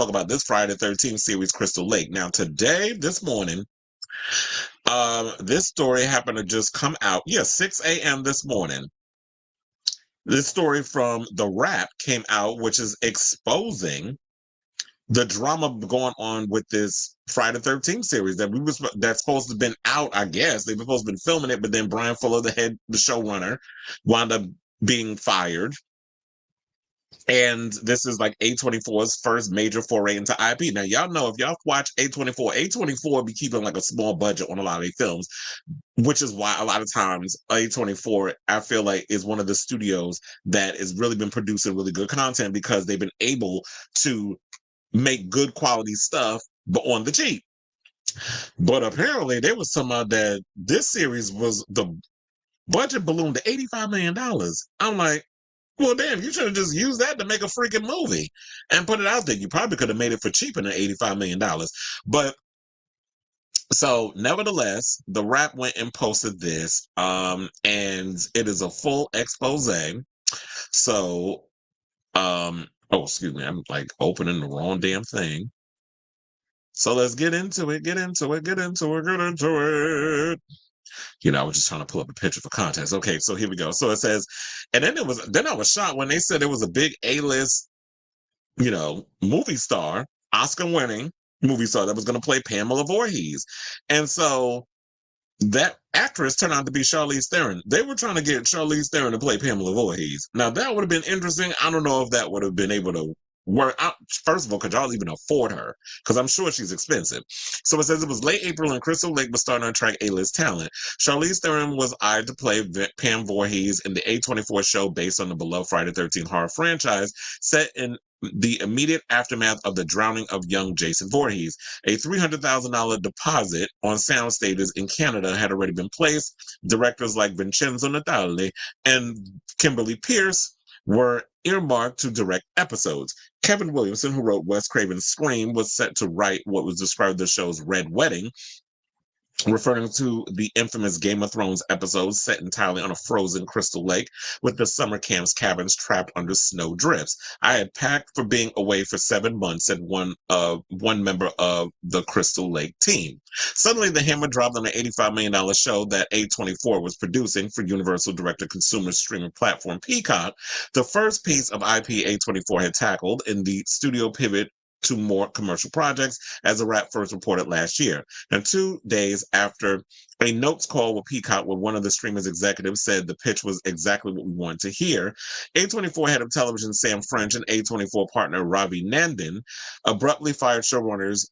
talk about this Friday the 13th series, Crystal Lake. Now, this morning, this story happened to just come out. Yeah, 6 a.m. this morning. This story from The Wrap came out, which is exposing the drama going on with this Friday the 13th series that's supposed to have been out, I guess. They were supposed to have been filming it, but then Bryan Fuller, the showrunner, wound up being fired. And this is like A24's first major foray into IP. Now, y'all know if y'all watch A24 be keeping like a small budget on a lot of their films, which is why a lot of times A24, I feel like, is one of the studios that has really been producing really good content because they've been able to make good quality stuff, but on the cheap. But apparently there was some that this series was the budget ballooned to $85 million. I'm like, well, damn, you should have just used that to make a freaking movie and put it out there. You probably could have made it for cheaper than $85 million. But so nevertheless, The Wrap went and posted this, and it is a full expose. So, oh, excuse me, I'm like opening the wrong damn thing. So let's get into it. You know, I was just trying to pull up a picture for context. Okay, so here we go. So it says, and then I was shocked when they said it was a big A-list, movie star, Oscar-winning movie star that was going to play Pamela Voorhees. And so that actress turned out to be Charlize Theron. They were trying to get Charlize Theron to play Pamela Voorhees. Now, that would have been interesting. I don't know if that would have been able to work out. First of all, could y'all even afford her? Because I'm sure she's expensive. So it says it was late April and Crystal Lake was starting to attract A-list talent. Charlize Theron was eyed to play Pam Voorhees in the A24 show based on the beloved Friday the 13th horror franchise set in the immediate aftermath of the drowning of young Jason Voorhees. A $300,000 deposit on sound stages in Canada had already been placed. Directors like Vincenzo Natali and Kimberly Pierce were earmarked to direct episodes. Kevin Williamson, who wrote Wes Craven's Scream, was set to write what was described as the show's Red Wedding, referring to the infamous Game of Thrones episode set entirely on a frozen Crystal Lake with the summer camp's cabins trapped under snow drifts. I had packed for being away for 7 months, said one member of the Crystal Lake team. Suddenly, the hammer dropped on an $85 million show that A24 was producing for Universal direct-to-consumer streaming platform Peacock, the first piece of IP A24 had tackled in the studio pivot to more commercial projects, as The Wrap first reported last year. And 2 days after a notes call with Peacock, where one of the streamer's executives said the pitch was exactly what we wanted to hear, A24 head of television Sam French and A24 partner Ravi Nandan abruptly fired showrunners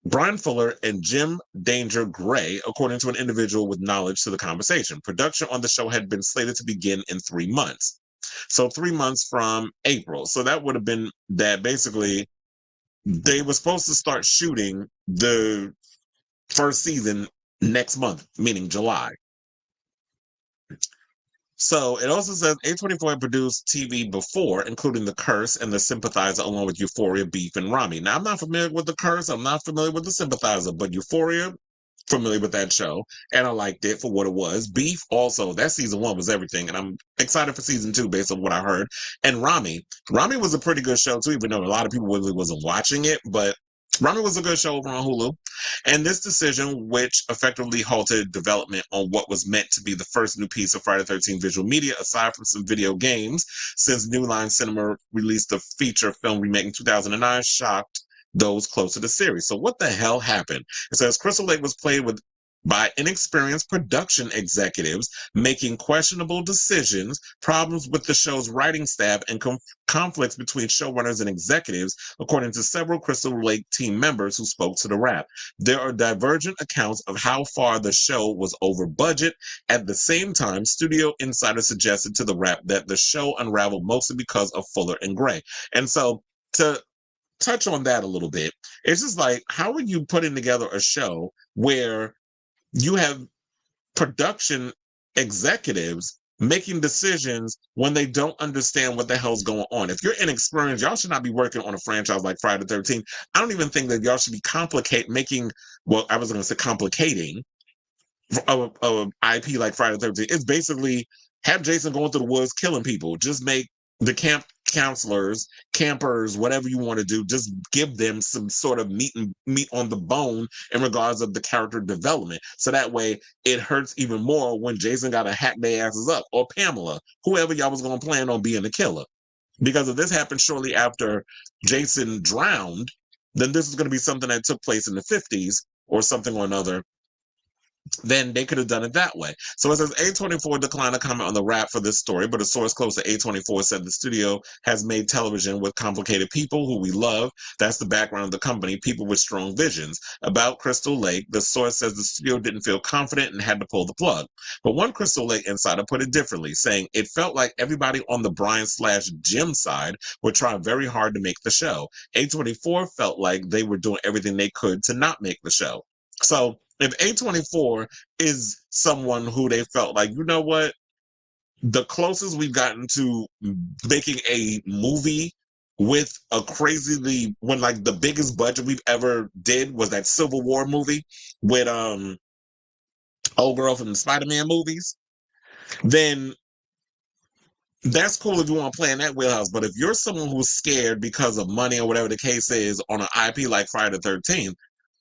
Bryan Fuller and Jim Danger Gray, according to an individual with knowledge to the conversation. Production on the show had been slated to begin in 3 months. So 3 months from April. So that would have been that basically they were supposed to start shooting the first season next month, meaning July. So it also says A24 had produced TV before, including The Curse and The Sympathizer, along with Euphoria, Beef, and Rami. Now, I'm not familiar with The Curse. I'm not familiar with The Sympathizer, but Euphoria, familiar with that show, and I liked it for what it was. Beef, also, that season 1 was everything, and I'm excited for season 2 based on what I heard. And Rami was a pretty good show too, even though a lot of people really wasn't watching it, but Rami was a good show over on Hulu. And this decision, which effectively halted development on what was meant to be the first new piece of Friday the 13th visual media, aside from some video games, since New Line Cinema released a feature film remake in 2009, shocked those close to the series. So what the hell happened? It says Crystal Lake was played by inexperienced production executives making questionable decisions, problems with the show's writing staff, and conflicts between showrunners and executives, according to several Crystal Lake team members who spoke to The Wrap. There are divergent accounts of how far the show was over budget. At the same time, studio insiders suggested to The Wrap that the show unraveled mostly because of Fuller and Gray. And so to touch on that a little bit, it's just like, how are you putting together a show where you have production executives making decisions when they don't understand what the hell's going on? If you're inexperienced, y'all should not be working on a franchise like Friday the 13th. I don't even think that y'all should be complicating a IP like Friday the 13th. It's basically have Jason going through the woods killing people. Just make the camp counselors, campers, whatever you want to do, just give them some sort of meat on the bone in regards of the character development. So that way it hurts even more when Jason got to hack their asses up, or Pamela, whoever y'all was going to plan on being the killer. Because if this happened shortly after Jason drowned, then this is going to be something that took place in the 50s or something or another. Then they could have done it that way. So it says A24 declined to comment on the wrap for this story, but a source close to A24 said the studio has made television with complicated people who we love. That's the background of the company, people with strong visions. About Crystal Lake, the source says the studio didn't feel confident and had to pull the plug. But one Crystal Lake insider put it differently, saying it felt like everybody on the Bryan/Jim side were trying very hard to make the show. A24 felt like they were doing everything they could to not make the show. So if A24 is someone who they felt like, you know what, the closest we've gotten to making a movie with a crazily, when like the biggest budget we've ever did was that Civil War movie with old girl from the Spider-Man movies, then that's cool if you want to play in that wheelhouse. But if you're someone who's scared because of money or whatever the case is on an IP like Friday the 13th,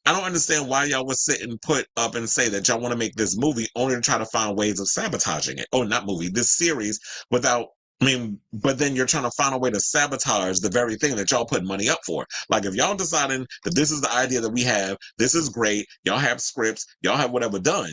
I don't understand why y'all would sit and put up and say that y'all want to make this movie only to try to find ways of sabotaging it. Oh, not movie, this series without, I mean, but then you're trying to find a way to sabotage the very thing that y'all put money up for. Like if y'all deciding that this is the idea that we have, this is great, y'all have scripts, y'all have whatever done,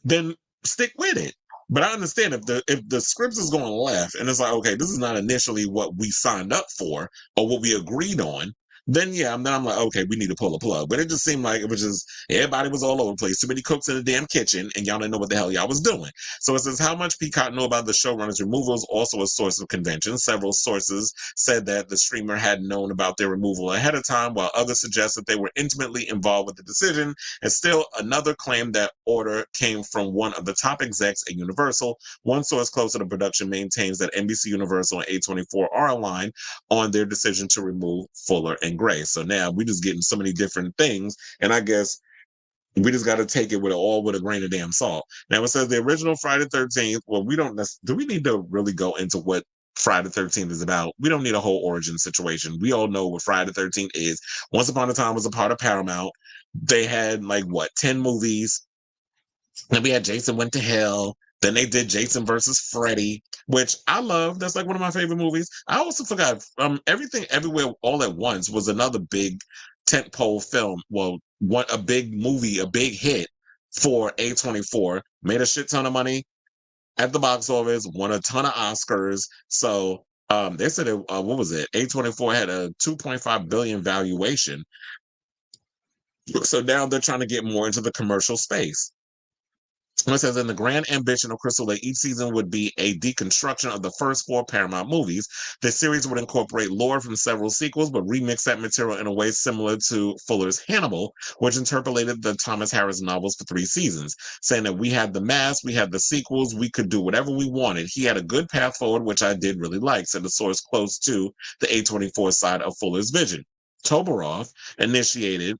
then stick with it. But I understand if the scripts is going left and it's like, okay, this is not initially what we signed up for or what we agreed on, then yeah, then I'm like, okay, we need to pull a plug. But it just seemed like it was just everybody was all over the place. Too many cooks in the damn kitchen, and y'all didn't know what the hell y'all was doing. So it says how much Peacock knew about the showrunner's removal is also a source of contention. Several sources said that the streamer had known about their removal ahead of time, while others suggest that they were intimately involved with the decision. And still another claimed that order came from one of the top execs at Universal. One source close to the production maintains that NBC Universal and A24 are aligned on their decision to remove Fuller and Gray. So now we just getting so many different things, and I guess we just got to take it with a grain of damn salt. Now it says the original Friday 13th. Well, we don't. Do we need to really go into what Friday 13th is about? We don't need a whole origin situation. We all know what Friday 13th is. Once upon a time was a part of Paramount. They had like what 10 movies. Then we had Jason Went to Hell. Then they did Jason versus Freddy, which I love. That's like one of my favorite movies. I also forgot Everything Everywhere All at Once was another big tentpole film. Well, a big movie, a big hit for A24. Made a shit ton of money at the box office, won a ton of Oscars. So they said what was it? A24 had a 2.5 billion valuation. So now they're trying to get more into the commercial space. It says in the grand ambition of Crystal Lake, each season would be a deconstruction of the first 4 Paramount movies. The series would incorporate lore from several sequels, but remix that material in a way similar to Fuller's Hannibal, which interpolated the Thomas Harris novels for 3 seasons, saying that we had the mask, we had the sequels, we could do whatever we wanted. He had a good path forward, which I did really like, said the source close to the A24 side of Fuller's vision. Toberoff initiated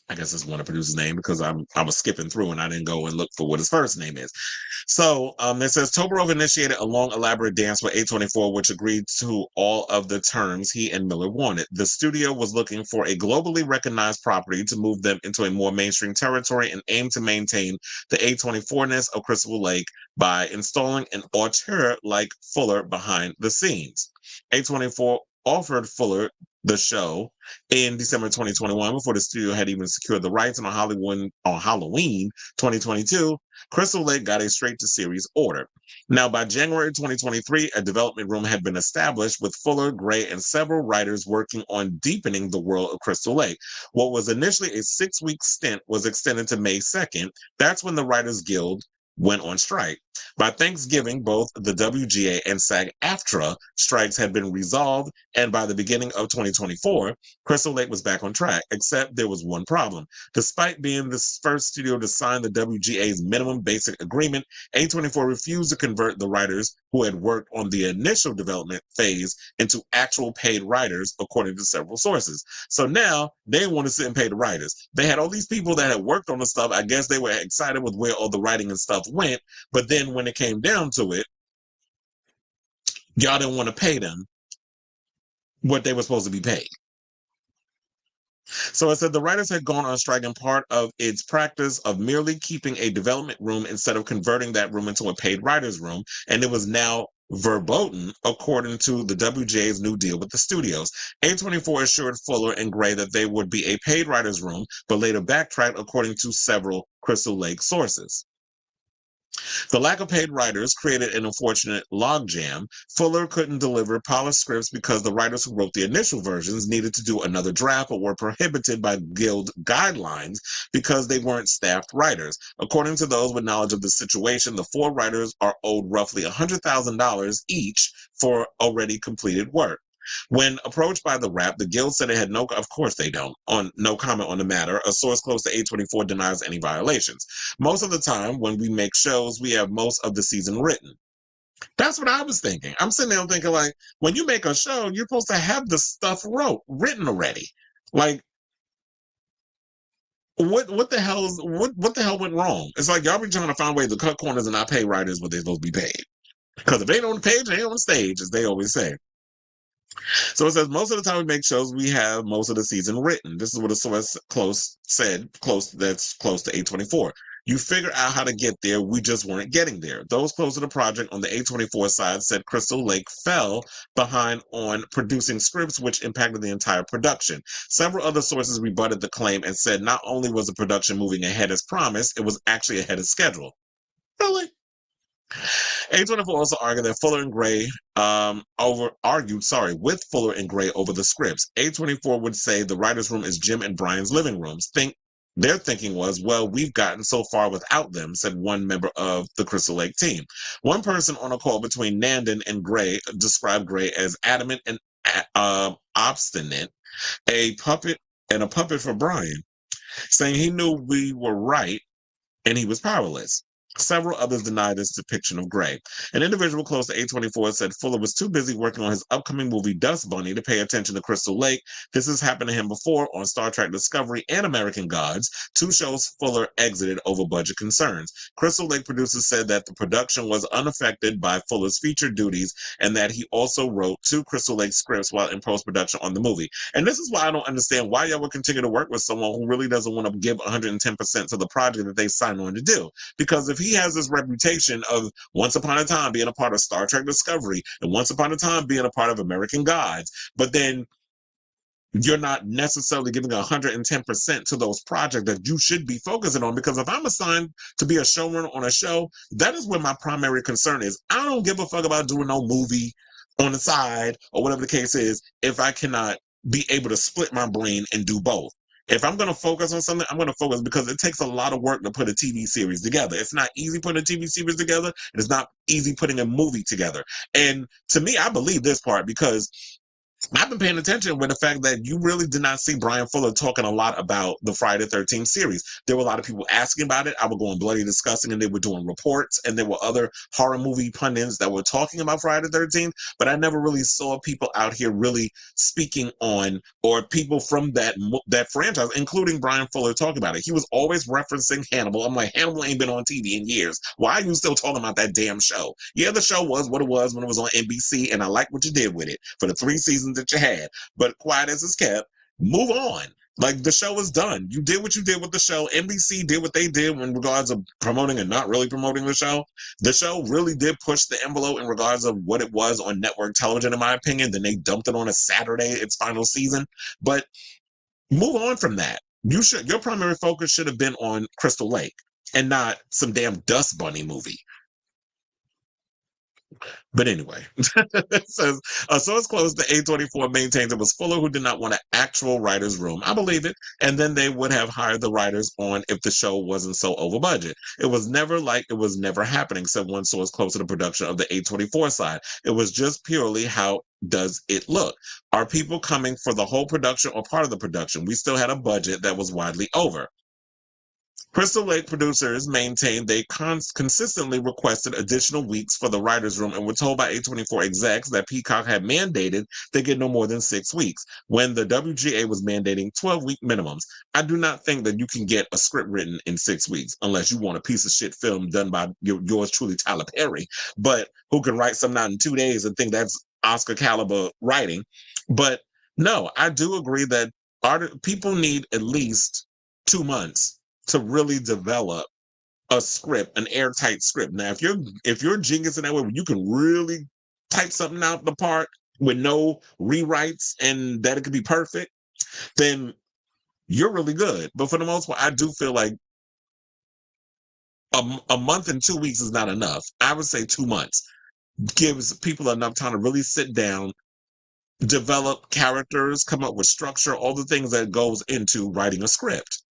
I guess it's one of the producer's name because I was skipping through and I didn't go and look for what his first name is. So it says Toberoff initiated a long, elaborate dance with A24, which agreed to all of the terms he and Miller wanted. The studio was looking for a globally recognized property to move them into a more mainstream territory and aim to maintain the A24-ness of Crystal Lake by installing an auteur like Fuller behind the scenes. A24 offered Fuller the show in December 2021 before the studio had even secured the rights. And on Halloween 2022, Crystal Lake got a straight-to-series order. Now, by January 2023, a development room had been established with Fuller, Gray, and several writers working on deepening the world of Crystal Lake. What was initially a 6-week stint was extended to May 2nd. That's when the Writers Guild went on strike. By Thanksgiving, both the WGA and SAG-AFTRA strikes had been resolved, and by the beginning of 2024, Crystal Lake was back on track, except there was one problem. Despite being the first studio to sign the WGA's minimum basic agreement, A24 refused to convert the writers who had worked on the initial development phase into actual paid writers, according to several sources. So now they want to sit and pay the writers. They had all these people that had worked on the stuff. I guess they were excited with where all the writing and stuff went, but then when it came down to it, y'all didn't want to pay them what they were supposed to be paid. So it said the writers had gone on strike in part of its practice of merely keeping a development room instead of converting that room into a paid writer's room, and it was now verboten according to the WGA's new deal with the studios. A24 assured Fuller and Gray that they would be a paid writer's room, but later backtracked according to several Crystal Lake sources. The lack of paid writers created an unfortunate logjam. Fuller couldn't deliver polished scripts because the writers who wrote the initial versions needed to do another draft or were prohibited by guild guidelines because they weren't staffed writers. According to those with knowledge of the situation, the 4 writers are owed roughly $100,000 each for already completed work. When approached by the Wrap, the guild said it had of course they don't, on no comment on the matter. A source close to A24 denies any violations. Most of the time, when we make shows, we have most of the season written. That's what I was thinking. I'm sitting there thinking, like, when you make a show, you're supposed to have the stuff written already. Like, what the hell is what the hell went wrong? It's like y'all be trying to find ways to cut corners and not pay writers what they're supposed to be paid. Because if they ain't on the page, they ain't on the stage, as they always say. So it says most of the time we make shows, we have most of the season written. This is what a source that's close to A24. You figure out how to get there. We just weren't getting there. Those close to the project on the A24 side said Crystal Lake fell behind on producing scripts, which impacted the entire production. Several other sources rebutted the claim and said not only was the production moving ahead as promised, it was actually ahead of schedule. Really? A24 also argued that Fuller and Gray with Fuller and Gray over the scripts. A24 would say the writer's room is Jim and Bryan's living rooms. Their thinking was, well, we've gotten so far without them, said one member of the Crystal Lake team. One person on a call between Nandon and Gray described Gray as adamant and obstinate, a puppet for Bryan, saying he knew we were right and he was powerless. Several others denied this depiction of Gray. An individual close to A24 said Fuller was too busy working on his upcoming movie Dust Bunny to pay attention to Crystal Lake. This has happened to him before on Star Trek Discovery and American Gods, 2 shows Fuller exited over budget concerns. Crystal Lake producers said that the production was unaffected by Fuller's feature duties and that he also wrote 2 Crystal Lake scripts while in post-production on the movie. And this is why I don't understand why y'all would continue to work with someone who really doesn't want to give 110% to the project that they signed on to do. Because if he has this reputation of once upon a time being a part of Star Trek Discovery and once upon a time being a part of American Gods, but then you're not necessarily giving 110% to those projects that you should be focusing on. Because if I'm assigned to be a showrunner on a show, that is where my primary concern is. I don't give a fuck about doing no movie on the side or whatever the case is if I cannot be able to split my brain and do both. If I'm going to focus on something, I'm going to focus because it takes a lot of work to put a TV series together. It's not easy putting a TV series together. And it's not easy putting a movie together. And to me, I believe this part because I've been paying attention with the fact that you really did not see Bryan Fuller talking a lot about the Friday the 13th series. There were a lot of people asking about it. I would go on Bloody Discussing and they were doing reports, and there were other horror movie pundits that were talking about Friday the 13th, but I never really saw people out here really speaking on, or people from that franchise, including Bryan Fuller, talking about it. He was always referencing Hannibal. I'm like, Hannibal ain't been on TV in years. Why are you still talking about that damn show? Yeah, the show was what it was when it was on NBC, and I like what you did with it for the 3 seasons that you had, but quiet as it's kept, move on. Like, the show is done. You did what you did with the show. NBC did what they did in regards of promoting and not really promoting the show. The show really did push the envelope in regards of what it was on network television, in my opinion. Then they dumped it on a Saturday, its final season. But move on from that. Your primary focus should have been on Crystal Lake and not some damn Dust Bunny movie. But anyway, it says a source close to A24 maintains it was Fuller who did not want an actual writer's room. I believe it. And then they would have hired the writers on if the show wasn't so over budget. It was never like it was never happening, said one source close to the production of the A24 side. It was just purely how does it look? Are people coming for the whole production or part of the production? We still had a budget that was widely over. Crystal Lake producers maintained they consistently requested additional weeks for the writers' room and were told by A24 execs that Peacock had mandated they get no more than 6 weeks, when the WGA was mandating 12-week minimums. I do not think that you can get a script written in 6 weeks unless you want a piece of shit film done by yours truly, Tyler Perry, but who can write something out in 2 days and think that's Oscar caliber writing. But no, I do agree that people need at least 2 months to really develop a script, an airtight script. Now, if you're a genius in that way, where you can really type something out the park with no rewrites and that it could be perfect, then you're really good. But for the most part, I do feel like a month and 2 weeks is not enough. I would say 2 months gives people enough time to really sit down, develop characters, come up with structure, all the things that goes into writing a script.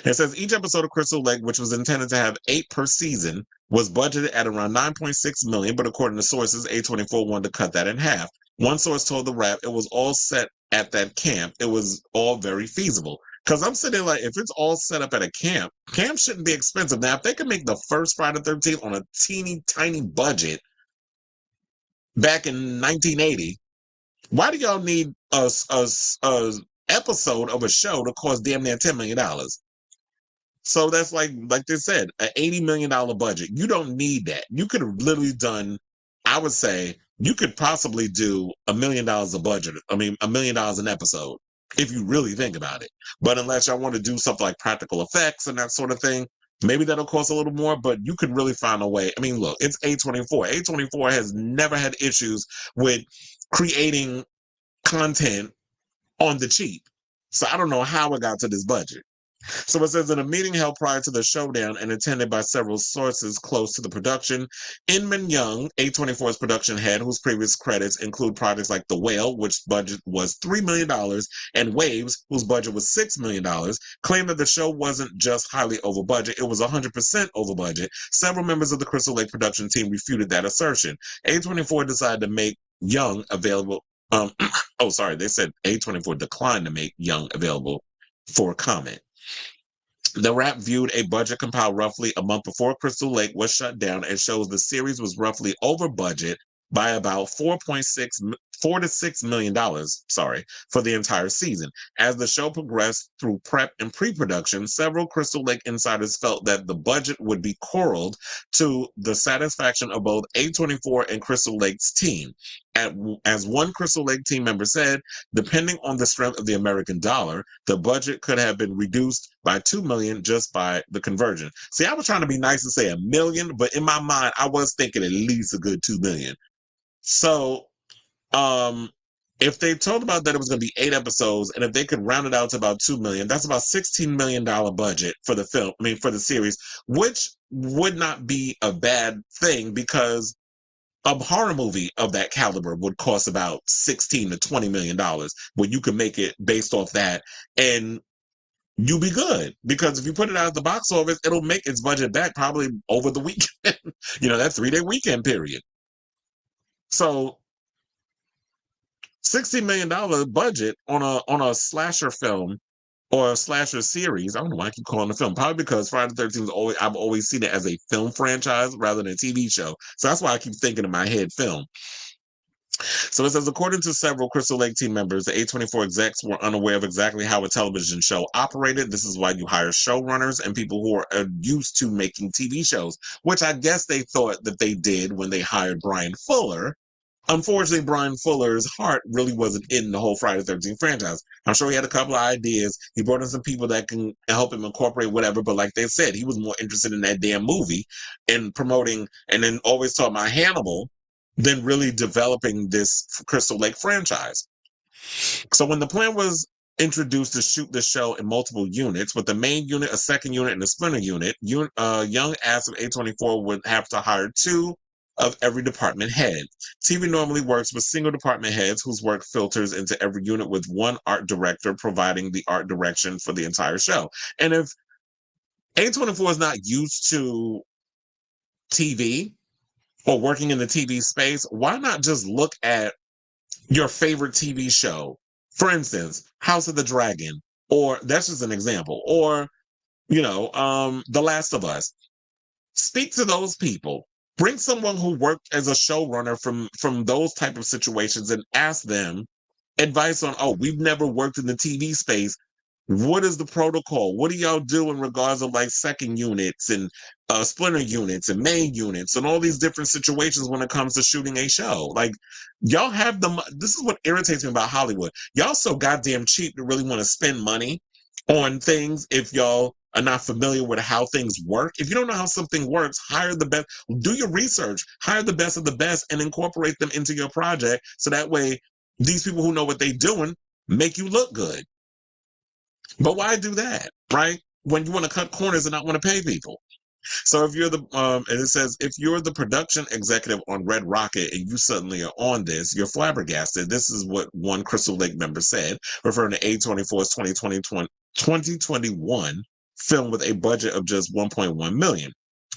It says each episode of Crystal Lake, which was intended to have 8 per season, was budgeted at around 9.6 million, but according to sources, A24 wanted to cut that in half. One source told the Wrap it was all set at that camp. It was all very feasible. Because I'm sitting like, if it's all set up at a camp, camp shouldn't be expensive. Now, if they can make the first Friday the 13th on a teeny tiny budget back in 1980, why do y'all need a episode of a show to cost damn near $10 million? So that's like they said, an $80 million budget. You don't need that. You could have literally done, I would say, you could possibly do $1 million a budget. I mean, $1 million an episode, if you really think about it. But unless y'all want to do something like practical effects and that sort of thing, maybe that'll cost a little more, but you could really find a way. I mean, look, it's A24. A24 has never had issues with creating content on the cheap. So I don't know how it got to this budget. So it says in a meeting held prior to the showdown and attended by several sources close to the production, Inman Young, A24's production head, whose previous credits include projects like The Whale, which budget was $3 million, and Waves, whose budget was $6 million, claimed that the show wasn't just highly over budget, it was 100% over budget. Several members of the Crystal Lake production team refuted that assertion. A24 decided to make Young available. They said A24 declined to make Young available for comment. The Wrap viewed a budget compiled roughly a month before Crystal Lake was shut down and shows the series was roughly over budget by about $4 to $6 million, for the entire season. As the show progressed through prep and pre-production, several Crystal Lake insiders felt that the budget would be corralled to the satisfaction of both A24 and Crystal Lake's team. As one Crystal Lake team member said, depending on the strength of the American dollar, the budget could have been reduced by $2 million just by the conversion. See, I was trying to be nice and say $1 million, but in my mind, I was thinking at least a good $2 million. So, if they told about that it was going to be 8 episodes, and if they could round it out to about $2 million, that's about $16 million budget for the film. I mean, for the series, which would not be a bad thing because a horror movie of that caliber would cost about $16 to $20 million, where you could make it based off that, and you'll be good. Because if you put it out at the box office, it'll make its budget back probably over the weekend. That 3-day weekend period. So $16 million budget on a slasher film or a slasher series. I don't know why I keep calling it a film. Probably because Friday the 13th I've always seen it as a film franchise rather than a TV show. So that's why I keep thinking in my head film. So it says, according to several Crystal Lake team members, the A24 execs were unaware of exactly how a television show operated. This is why you hire showrunners and people who are used to making TV shows, which I guess they thought that they did when they hired Bryan Fuller. Unfortunately, Bryan Fuller's heart really wasn't in the whole Friday the 13th franchise. I'm sure he had a couple of ideas. He brought in some people that can help him incorporate whatever, but like they said, he was more interested in that damn movie and promoting, and then always talking about Hannibal than really developing this Crystal Lake franchise. So when the plan was introduced to shoot the show in multiple units, with the main unit, a second unit, and a splinter unit, Young asked if A24 would have to hire 2 of every department head. TV normally works with single department heads whose work filters into every unit, with one art director providing the art direction for the entire show. And if A24 is not used to TV or working in the TV space, why not just look at your favorite TV show? For instance, House of the Dragon, or that's just an example, or The Last of Us. Speak to those people. Bring someone who worked as a showrunner from those type of situations and ask them advice on, oh, we've never worked in the TV space. What is the protocol? What do y'all do in regards of like second units and splinter units and main units and all these different situations when it comes to shooting a show? Like, y'all have this is what irritates me about Hollywood. Y'all so goddamn cheap to really want to spend money on things if y'all are not familiar with how things work. If you don't know how something works, hire the best, do your research, hire the best of the best and incorporate them into your project. So that way these people who know what they're doing make you look good. But why do that, right? When you want to cut corners and not want to pay people. So if you're and it says, if you're the production executive on Red Rocket and you suddenly are on this, you're flabbergasted. This is what one Crystal Lake member said, referring to A24's 2021 film with a budget of just 1.1 million.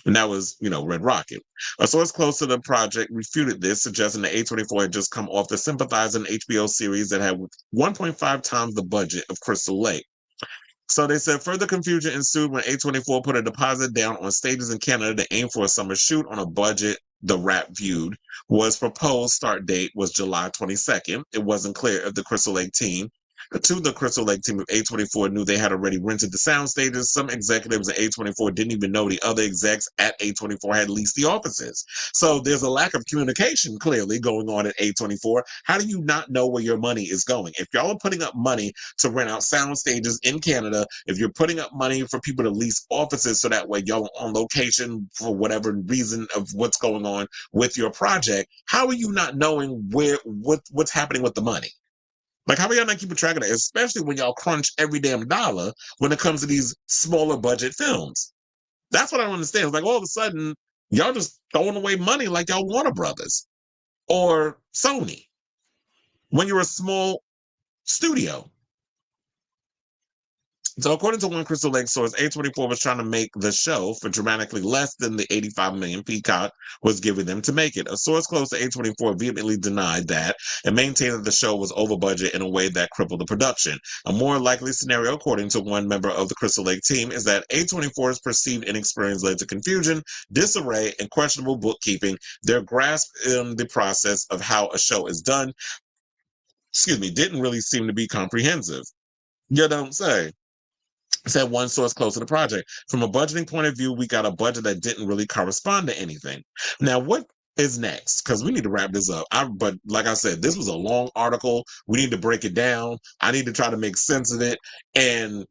And that was, Red Rocket. A source close to the project refuted this, suggesting that A24 had just come off the Sympathizing HBO series that had 1.5 times the budget of Crystal Lake. So they said further confusion ensued when A24 put a deposit down on stages in Canada to aim for a summer shoot on a budget. The Wrap viewed was proposed start date was July 22nd. It wasn't clear if the Crystal Lake team of A24 knew they had already rented the sound stages. Some executives at A24 didn't even know the other execs at A24 had leased the offices. So there's a lack of communication clearly going on at A24. How do you not know where your money is going? If y'all are putting up money to rent out sound stages in Canada, if you're putting up money for people to lease offices so that way y'all are on location for whatever reason of what's going on with your project, how are you not knowing what's happening with the money? Like, how are y'all not keeping track of that? Especially when y'all crunch every damn dollar when it comes to these smaller budget films. That's what I don't understand. It's like all of a sudden, y'all just throwing away money like y'all Warner Brothers or Sony when you're a small studio. So according to one Crystal Lake source, A24 was trying to make the show for dramatically less than the 85 million Peacock was giving them to make it. A source close to A24 vehemently denied that and maintained that the show was over budget in a way that crippled the production. A more likely scenario, according to one member of the Crystal Lake team, is that A24's perceived inexperience led to confusion, disarray, and questionable bookkeeping. Their grasp in the process of how a show is done, didn't really seem to be comprehensive. You don't say. Said one source close to the project. From a budgeting point of view, we got a budget that didn't really correspond to anything. Now, what is next? Because we need to wrap this up. But like I said, this was a long article. We need to break it down. I need to try to make sense of it. And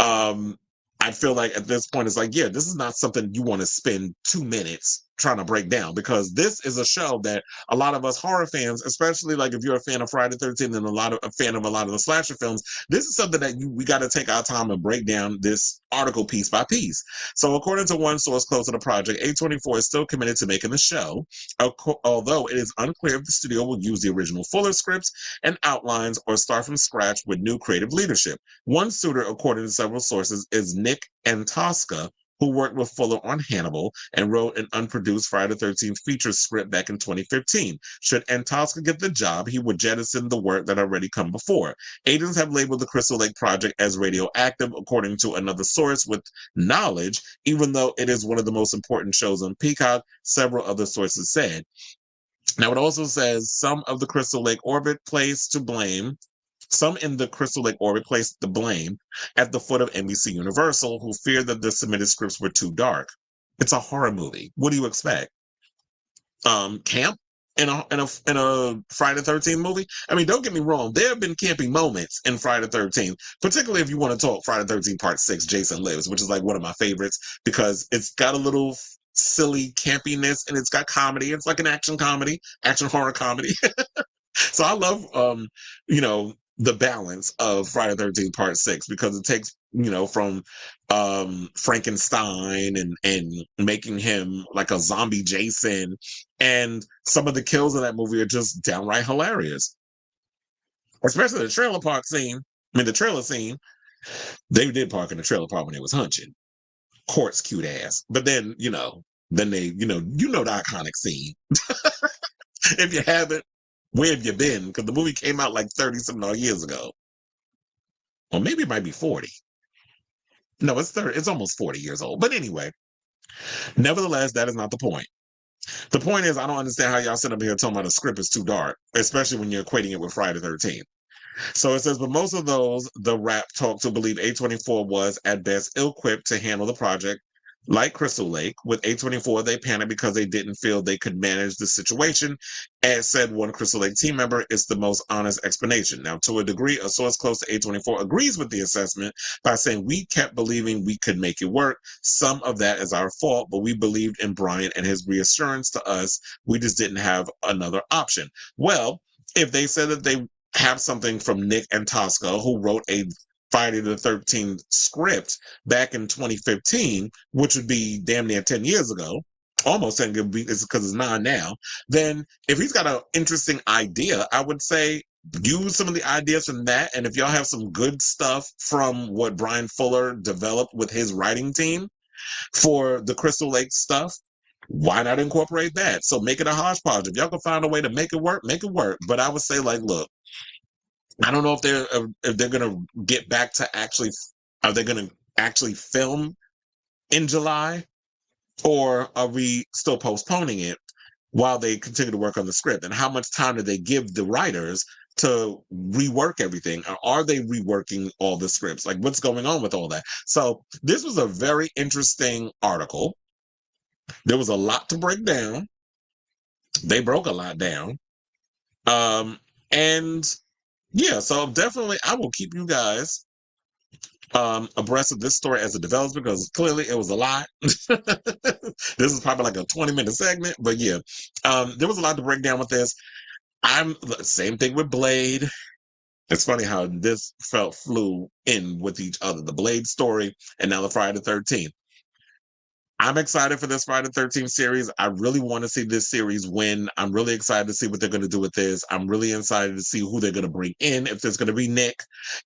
I feel like at this point, it's like, yeah, this is not something you want to spend 2 minutes trying to break down, because this is a show that a lot of us horror fans, especially like if you're a fan of Friday the 13th and a fan of a lot of the slasher films, this is something that we got to take our time and break down this article piece by piece. So according to one source close to the project, A24 is still committed to making the show, although it is unclear if the studio will use the original Fuller scripts and outlines or start from scratch with new creative leadership. One suitor, according to several sources, is Nick Antosca, who worked with Fuller on Hannibal and wrote an unproduced Friday the 13th feature script back in 2015. Should Antosca get the job, he would jettison the work that already come before. Agents have labeled the Crystal Lake project as radioactive, according to another source with knowledge, even though it is one of the most important shows on Peacock, several other sources said. Now, it also says some in the Crystal Lake orbit placed the blame at the foot of NBC Universal, who feared that the submitted scripts were too dark. It's a horror movie. What do you expect? Camp in a Friday the 13th movie? I mean, don't get me wrong. There have been camping moments in Friday the 13th, particularly if you want to talk Friday the 13th Part 6, Jason Lives, which is like one of my favorites because it's got a little silly campiness and it's got comedy. It's like an action horror comedy. So I love, the balance of Friday the 13th Part 6 because it takes, from Frankenstein and making him like a zombie Jason. And some of the kills in that movie are just downright hilarious. Especially the trailer park scene. I mean, the trailer scene, they did park in the trailer park when they was hunching. Court's cute ass. But then, then they, the iconic scene. If you haven't, where have you been? Because the movie came out like 30 some odd years ago. Or maybe it might be 40. No, it's 30. It's almost 40 years old. But anyway, nevertheless, that is not the point. The point is, I don't understand how y'all sit up here talking about the script is too dark, especially when you're equating it with Friday the 13th. So it says, but most of those, the rap talk to believe A24 was at best ill-equipped to handle the project. Like Crystal Lake, with A24, they panicked because they didn't feel they could manage the situation. As said one Crystal Lake team member, it's the most honest explanation. Now, to a degree, a source close to A24 agrees with the assessment by saying we kept believing we could make it work. Some of that is our fault, but we believed in Bryan and his reassurance to us. We just didn't have another option. Well, if they said that they have something from Nick and Tosca, who wrote a Friday the 13th script back in 2015, which would be damn near 10 years ago, almost 10 it's because it's 9 now, then if he's got an interesting idea, I would say use some of the ideas from that. And if y'all have some good stuff from what Bryan Fuller developed with his writing team for the Crystal Lake stuff, why not incorporate that? So make it a hodgepodge. If y'all can find a way to make it work, make it work. But I would say, like, look, I don't know if they're gonna get back to actually, are they gonna actually film in July, or are we still postponing it while they continue to work on the script? And how much time do they give the writers to rework everything? Or are they reworking all the scripts? Like, what's going on with all that? So this was a very interesting article. There was a lot to break down. They broke a lot down. And yeah, so definitely I will keep you guys abreast of this story as it develops, because clearly it was a lot. This is probably like a 20-minute segment, but yeah, there was a lot to break down with this. I'm the same thing with Blade. It's funny how this flew in with each other, the Blade story and now the Friday the 13th. I'm excited for this Friday the 13th series. I really want to see this series win. I'm really excited to see what they're going to do with this. I'm really excited to see who they're going to bring in, if there's going to be Nick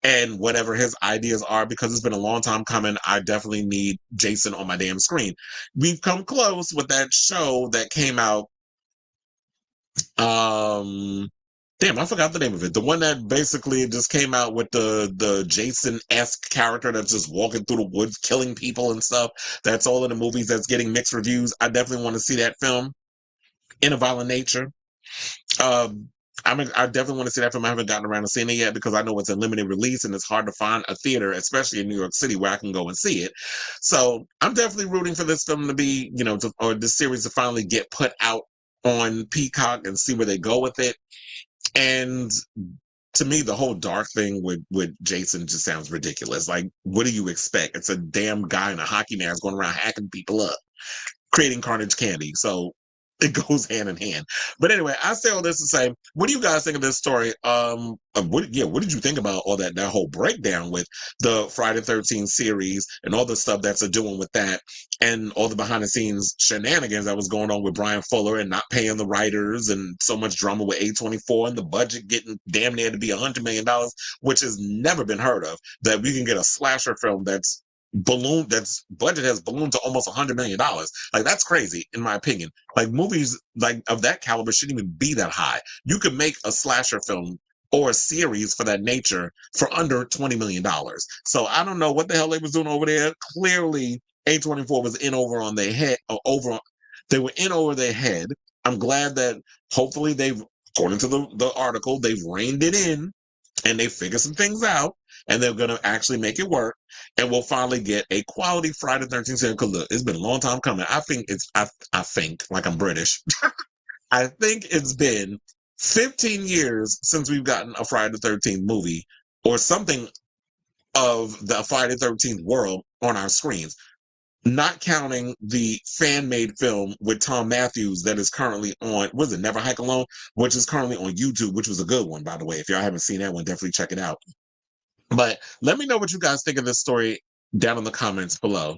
and whatever his ideas are, because it's been a long time coming. I definitely need Jason on my damn screen. We've come close with that show that came out. Damn, I forgot the name of it. The one that basically just came out with the Jason-esque character that's just walking through the woods, killing people and stuff. That's all in the movies. That's getting mixed reviews. I definitely want to see that film, In a Violent Nature. I definitely want to see that film. I haven't gotten around to seeing it yet because I know it's a limited release and it's hard to find a theater, especially in New York City, where I can go and see it. So I'm definitely rooting for this film to be, or this series to finally get put out on Peacock and see where they go with it. And to me, the whole dark thing with Jason just sounds ridiculous. Like, what do you expect? It's a damn guy in a hockey mask going around hacking people up, creating carnage candy. So it goes hand in hand. But anyway, I say all this to say, what do you guys think of this story? What did you think about all that whole breakdown with the Friday 13th series and all the stuff that's doing with that, and all the behind the scenes shenanigans that was going on with Bryan Fuller and not paying the writers, and so much drama with A24 and the budget getting damn near to be $100 million, which has never been heard of, that we can get a slasher film that's budget has ballooned to almost $100 million. Like, that's crazy in my opinion. Like, movies like of that caliber shouldn't even be that high. You could make a slasher film or a series for that nature for under $20 million. So I don't know what the hell they was doing over there. Clearly A24 was in over on their head, they were in over their head. I'm glad that hopefully according to the article, they've reined it in and they figure some things out, and they're going to actually make it work, and we'll finally get a quality Friday the 13th series. Because look, it's been a long time coming. I think, like I'm British, I think it's been 15 years since we've gotten a Friday the 13th movie or something of the Friday the 13th world on our screens, not counting the fan-made film with Tom Matthews that is currently on, was it Never Hike Alone, which is currently on YouTube, which was a good one, by the way. If y'all haven't seen that one, definitely check it out. But let me know what you guys think of this story down in the comments below.